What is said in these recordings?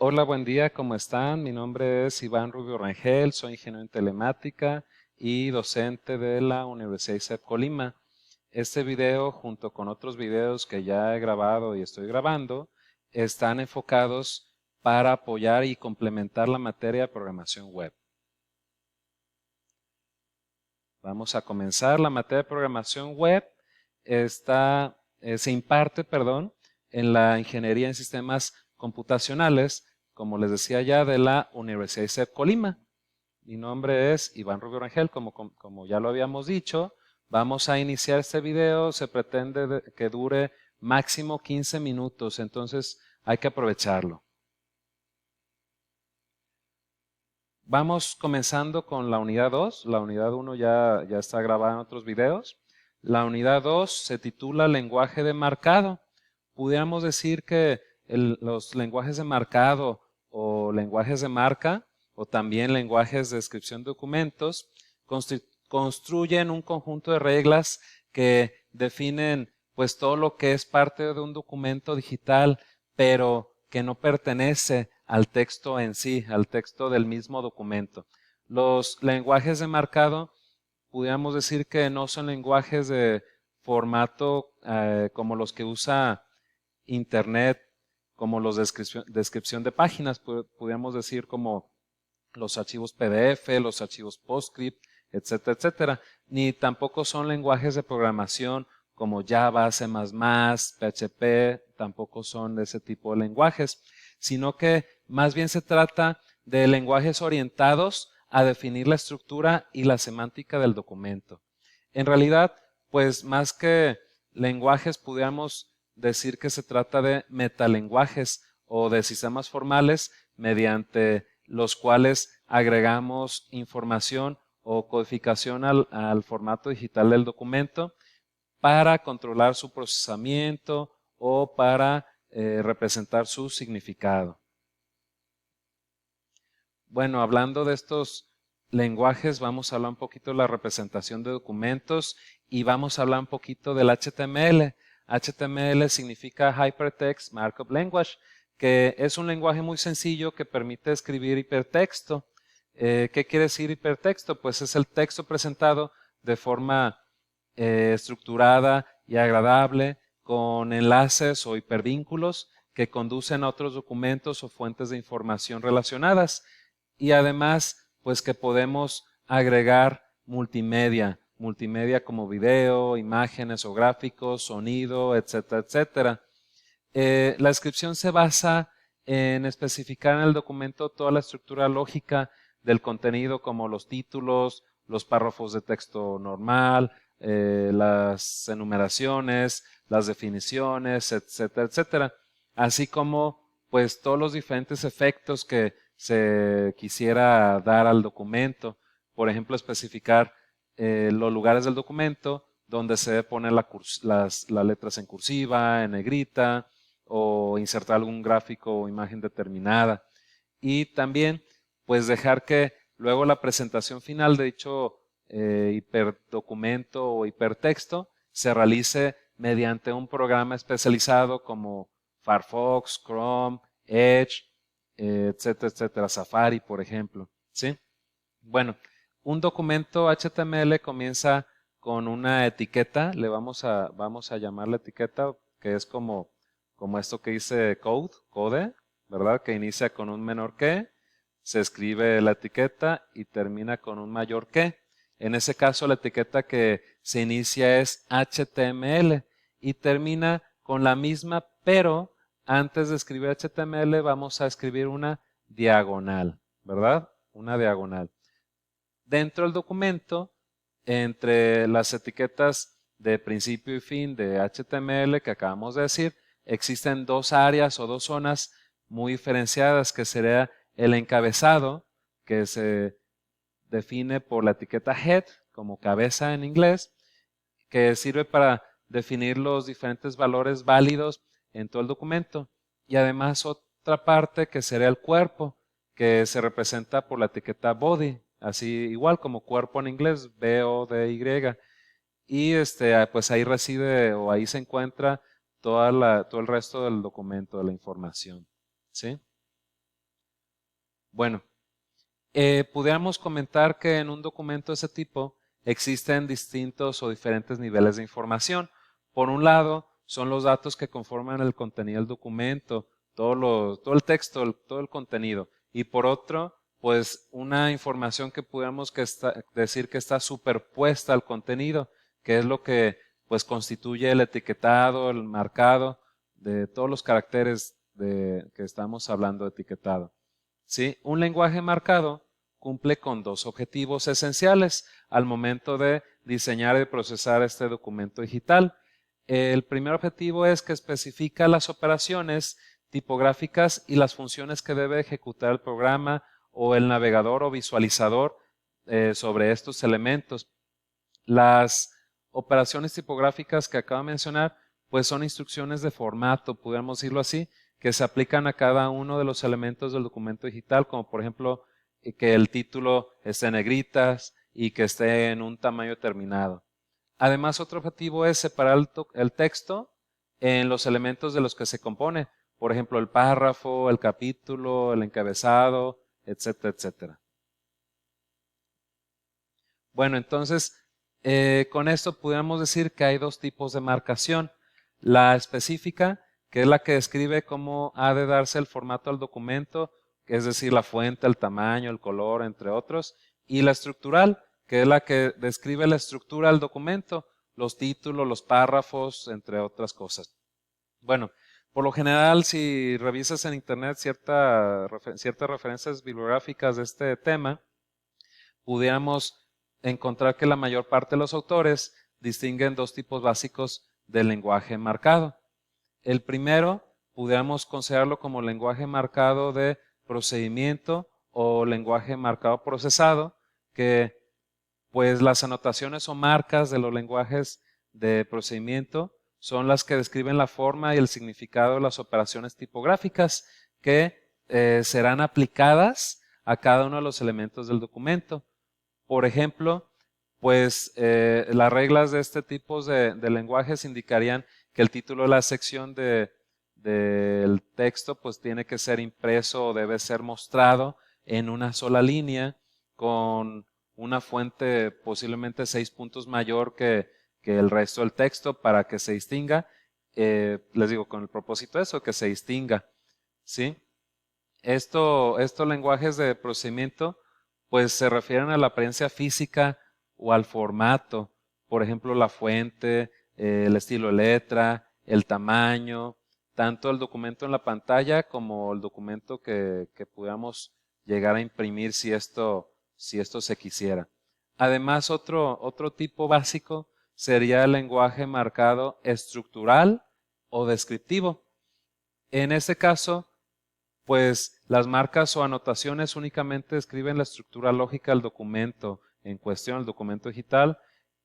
Hola, buen día, ¿cómo están? Mi nombre es Iván Rubio Rangel, soy ingeniero en telemática y docente de la Universidad ISEP Colima. Este video, junto con otros videos que ya he grabado y estoy grabando, están enfocados para apoyar y complementar la materia de programación web. Vamos a comenzar. La materia de programación web se imparte, en la Ingeniería en Sistemas Computacionales, como les decía ya, de la Universidad ISEP Colima. Mi nombre es Iván Rubio Rangel, como ya lo habíamos dicho. Vamos a iniciar este video, se pretende que dure máximo 15 minutos, entonces hay que aprovecharlo. Vamos comenzando con la unidad 2. La unidad 1 ya está grabada en otros videos. La unidad 2 se titula Lenguaje de marcado. Pudiéramos decir que los lenguajes de marcado o lenguajes de marca o también lenguajes de descripción de documentos construyen un conjunto de reglas que definen pues todo lo que es parte de un documento digital, pero que no pertenece al texto en sí, al texto del mismo documento. Los lenguajes de marcado, pudiéramos decir que no son lenguajes de formato como los que usa Internet, como los de descripción de páginas, pudiéramos decir como los archivos PDF, los archivos PostScript, etcétera, etcétera. Ni tampoco son lenguajes de programación como Java, C++, PHP, tampoco son de ese tipo de lenguajes, sino que más bien se trata de lenguajes orientados a definir la estructura y la semántica del documento. En realidad, pues más que lenguajes, pudiéramos decir que se trata de metalenguajes o de sistemas formales mediante los cuales agregamos información o codificación al formato digital del documento para controlar su procesamiento o para representar su significado. Bueno, hablando de estos lenguajes, vamos a hablar un poquito de la representación de documentos y vamos a hablar un poquito del HTML. HTML significa Hypertext Markup Language, que es un lenguaje muy sencillo que permite escribir hipertexto. ¿Qué quiere decir hipertexto? Pues es el texto presentado de forma estructurada y agradable con enlaces o hipervínculos que conducen a otros documentos o fuentes de información relacionadas. Y además, pues que podemos agregar multimedia como video, imágenes o gráficos, sonido, etcétera, etcétera. La descripción se basa en especificar en el documento toda la estructura lógica del contenido, como los títulos, los párrafos de texto normal, las enumeraciones, las definiciones, etcétera, etcétera. Así como pues todos los diferentes efectos que se quisiera dar al documento. Por ejemplo, especificar los lugares del documento donde se debe poner las letras en cursiva, en negrita, o insertar algún gráfico o imagen determinada. Y también, pues dejar que luego la presentación final de dicho hiperdocumento o hipertexto se realice mediante un programa especializado como Firefox, Chrome, Edge, etcétera, etcétera, Safari, por ejemplo. ¿Sí? Bueno, un documento HTML comienza con una etiqueta, vamos a llamar la etiqueta, que es como esto que dice code, ¿verdad? Que inicia con un menor que, se escribe la etiqueta y termina con un mayor que. En ese caso, la etiqueta que se inicia es HTML y termina con la misma, pero antes de escribir HTML vamos a escribir una diagonal, ¿verdad? Una diagonal. Dentro del documento, entre las etiquetas de principio y fin de HTML que acabamos de decir, existen dos áreas o dos zonas muy diferenciadas, que sería el encabezado, que se define por la etiqueta head, como cabeza en inglés, que sirve para definir los diferentes valores válidos en todo el documento. Y además otra parte que sería el cuerpo, que se representa por la etiqueta body, así igual como cuerpo en inglés, B-O-D-Y. Y pues ahí reside o ahí se encuentra todo el resto del documento, de la información. ¿Sí? Bueno, pudiéramos comentar que en un documento de ese tipo existen distintos o diferentes niveles de información. Por un lado, son los datos que conforman el contenido del documento, todo el texto, todo el contenido. Y por otro, pues una información que pudiéramos decir que está superpuesta al contenido, que es lo que pues constituye el etiquetado, el marcado de todos los caracteres que estamos hablando de etiquetado. ¿Sí? Un lenguaje marcado cumple con dos objetivos esenciales al momento de diseñar y procesar este documento digital. El primer objetivo es que especifica las operaciones tipográficas y las funciones que debe ejecutar el programa o el navegador o visualizador sobre estos elementos. Las operaciones tipográficas que acabo de mencionar, pues son instrucciones de formato, podríamos decirlo así, que se aplican a cada uno de los elementos del documento digital, como por ejemplo que el título esté en negritas y que esté en un tamaño determinado. Además, otro objetivo es separar el texto en los elementos de los que se compone, por ejemplo, el párrafo, el capítulo, el encabezado, etcétera, etcétera. Bueno, entonces, con esto pudiéramos decir que hay dos tipos de marcación. La específica, que es la que describe cómo ha de darse el formato al documento, es decir, la fuente, el tamaño, el color, entre otros. Y la estructural, que es la que describe la estructura del documento, los títulos, los párrafos, entre otras cosas. Bueno, por lo general, si revisas en Internet ciertas referencias bibliográficas de este tema, pudiéramos encontrar que la mayor parte de los autores distinguen dos tipos básicos de lenguaje marcado. El primero, pudiéramos considerarlo como lenguaje marcado de procedimiento o lenguaje marcado procesado, que pues las anotaciones o marcas de los lenguajes de procedimiento son las que describen la forma y el significado de las operaciones tipográficas que serán aplicadas a cada uno de los elementos del documento. Por ejemplo, pues las reglas de este tipo de lenguajes indicarían que el título de la sección del texto pues tiene que ser impreso o debe ser mostrado en una sola línea con una fuente posiblemente 6 puntos mayor que el resto del texto para que se distinga. Les digo, con el propósito de eso, que se distinga. ¿Sí? Estos lenguajes de procedimiento pues se refieren a la apariencia física o al formato, por ejemplo la fuente, el estilo de letra, el tamaño, tanto el documento en la pantalla como el documento que pudiéramos llegar a imprimir si esto se quisiera. Además, otro tipo básico sería el lenguaje marcado estructural o descriptivo. En este caso, pues las marcas o anotaciones únicamente describen la estructura lógica del documento en cuestión, el documento digital,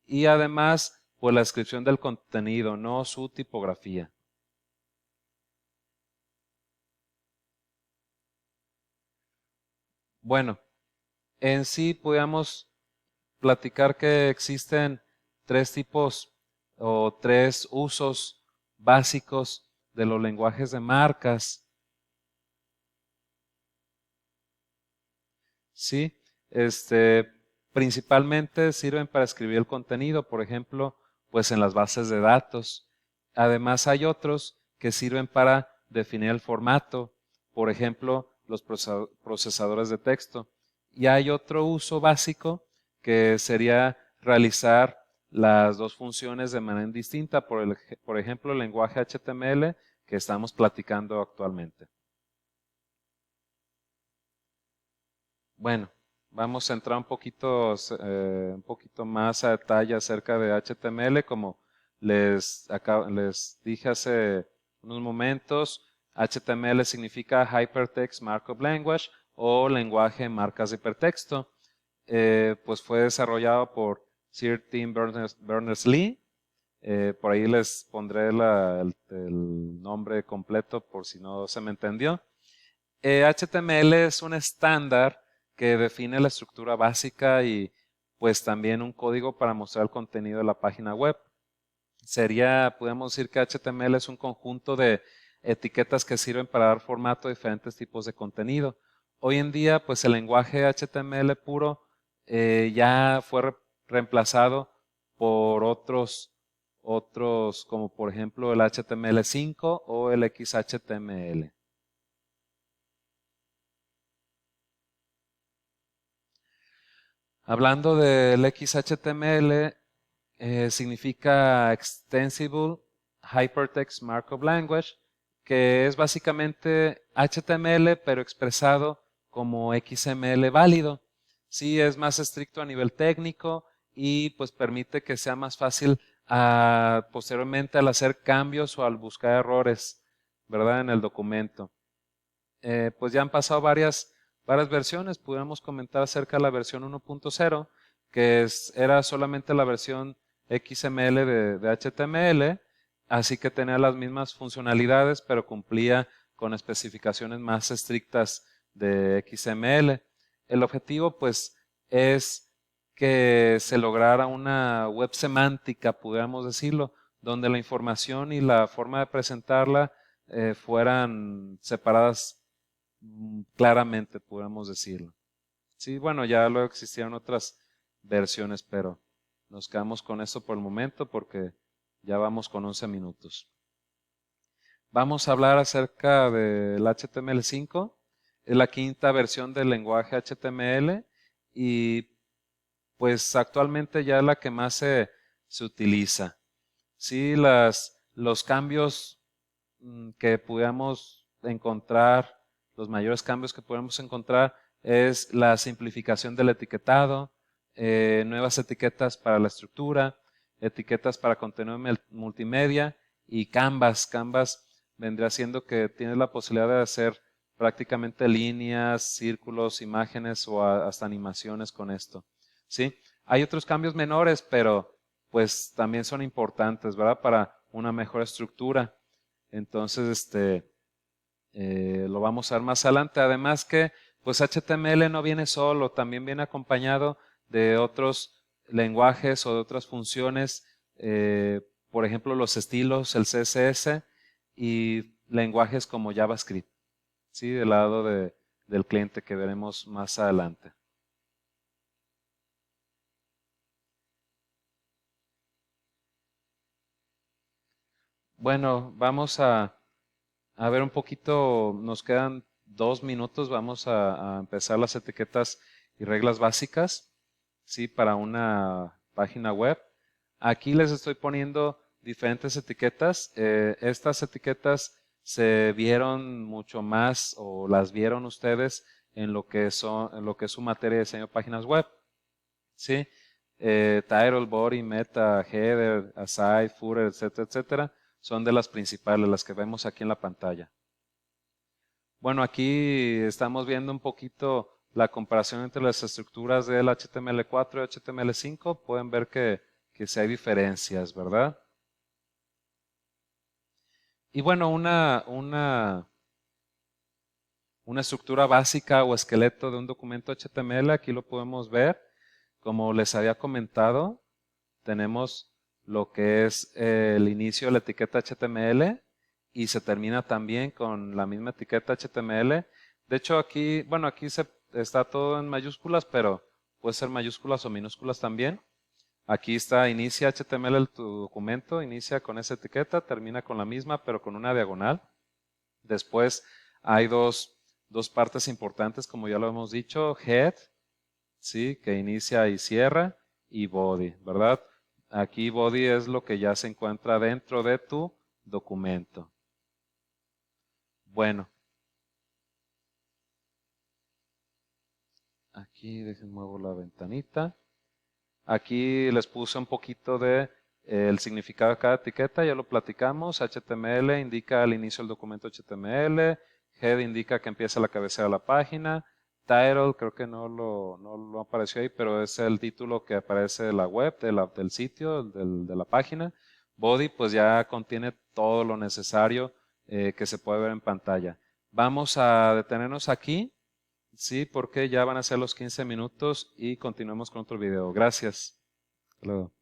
y además, pues la descripción del contenido, no su tipografía. Bueno, en sí podríamos platicar que existen tres tipos o tres usos básicos de los lenguajes de marcas. Sí, principalmente sirven para escribir el contenido, por ejemplo, pues en las bases de datos. Además hay otros que sirven para definir el formato, por ejemplo, los procesadores de texto. Y hay otro uso básico que sería realizar las dos funciones de manera indistinta, por ejemplo, el lenguaje HTML que estamos platicando actualmente. Bueno, vamos a entrar un poquito más a detalle acerca de HTML, como les dije hace unos momentos. HTML significa Hypertext Markup Language o lenguaje marcas de hipertexto. Pues fue desarrollado por Sir Tim Berners-Lee. Por ahí les pondré el nombre completo por si no se me entendió. HTML es un estándar que define la estructura básica y pues también un código para mostrar el contenido de la página web. Podemos decir que HTML es un conjunto de etiquetas que sirven para dar formato a diferentes tipos de contenido. Hoy en día, pues el lenguaje HTML puro ya fue reemplazado por otros como por ejemplo el HTML5 o el XHTML. Hablando del XHTML, significa Extensible Hypertext Markup Language, que es básicamente HTML pero expresado como XML válido. Sí, es más estricto a nivel técnico y pues permite que sea más fácil posteriormente al hacer cambios o al buscar errores, ¿verdad? En el documento. Pues ya han pasado varias versiones. Pudiéramos comentar acerca de la versión 1.0, que era solamente la versión XML de HTML, así que tenía las mismas funcionalidades, pero cumplía con especificaciones más estrictas de XML. El objetivo, pues, es que se lograra una web semántica, pudiéramos decirlo, donde la información y la forma de presentarla fueran separadas claramente, podemos decirlo. Sí, bueno, ya luego existían otras versiones, pero nos quedamos con esto por el momento porque ya vamos con 11 minutos. Vamos a hablar acerca del HTML5, es la quinta versión del lenguaje HTML y pues actualmente ya es la que más se utiliza. Sí, los cambios que pudiéramos encontrar, los mayores cambios que podemos encontrar es la simplificación del etiquetado, nuevas etiquetas para la estructura, etiquetas para contenido multimedia y Canvas. Canvas vendría siendo que tienes la posibilidad de hacer prácticamente líneas, círculos, imágenes o hasta animaciones con esto. ¿Sí? Hay otros cambios menores, pero pues también son importantes, ¿verdad? Para una mejor estructura. Entonces, lo vamos a ver más adelante. Además que, pues HTML no viene solo, también viene acompañado de otros lenguajes o de otras funciones, por ejemplo, los estilos, el CSS y lenguajes como JavaScript, ¿sí? Del lado del cliente que veremos más adelante. Bueno, vamos a ver un poquito, nos quedan 2 minutos, vamos a empezar las etiquetas y reglas básicas, ¿sí? Para una página web. Aquí les estoy poniendo diferentes etiquetas. Estas etiquetas se vieron mucho más o las vieron ustedes en lo que en lo que es su materia de diseño de páginas web, ¿sí? Title, body, meta, header, aside, footer, etcétera, etcétera, son de las principales, las que vemos aquí en la pantalla. Bueno, aquí estamos viendo un poquito la comparación entre las estructuras del HTML4 y HTML5. Pueden ver que sí hay diferencias, ¿verdad? Y bueno, una estructura básica o esqueleto de un documento HTML, aquí lo podemos ver. Como les había comentado, tenemos lo que es el inicio de la etiqueta HTML y se termina también con la misma etiqueta HTML. De hecho, aquí, bueno, aquí está todo en mayúsculas, pero puede ser mayúsculas o minúsculas también. Aquí está, inicia HTML tu documento, inicia con esa etiqueta, termina con la misma, pero con una diagonal. Después hay dos partes importantes, como ya lo hemos dicho, head, ¿sí? Que inicia y cierra, y body, ¿verdad? Aquí body es lo que ya se encuentra dentro de tu documento. Bueno, aquí dejen muevo la ventanita. Aquí les puse un poquito de el significado de cada etiqueta, ya lo platicamos. HTML indica el inicio del documento HTML, head indica que empieza la cabecera de la página, title creo que no lo apareció ahí, pero es el título que aparece de la web, del sitio, de la página. Body pues ya contiene todo lo necesario que se puede ver en pantalla. Vamos a detenernos aquí. Sí, porque ya van a ser los 15 minutos y continuamos con otro video. Gracias. Hasta luego.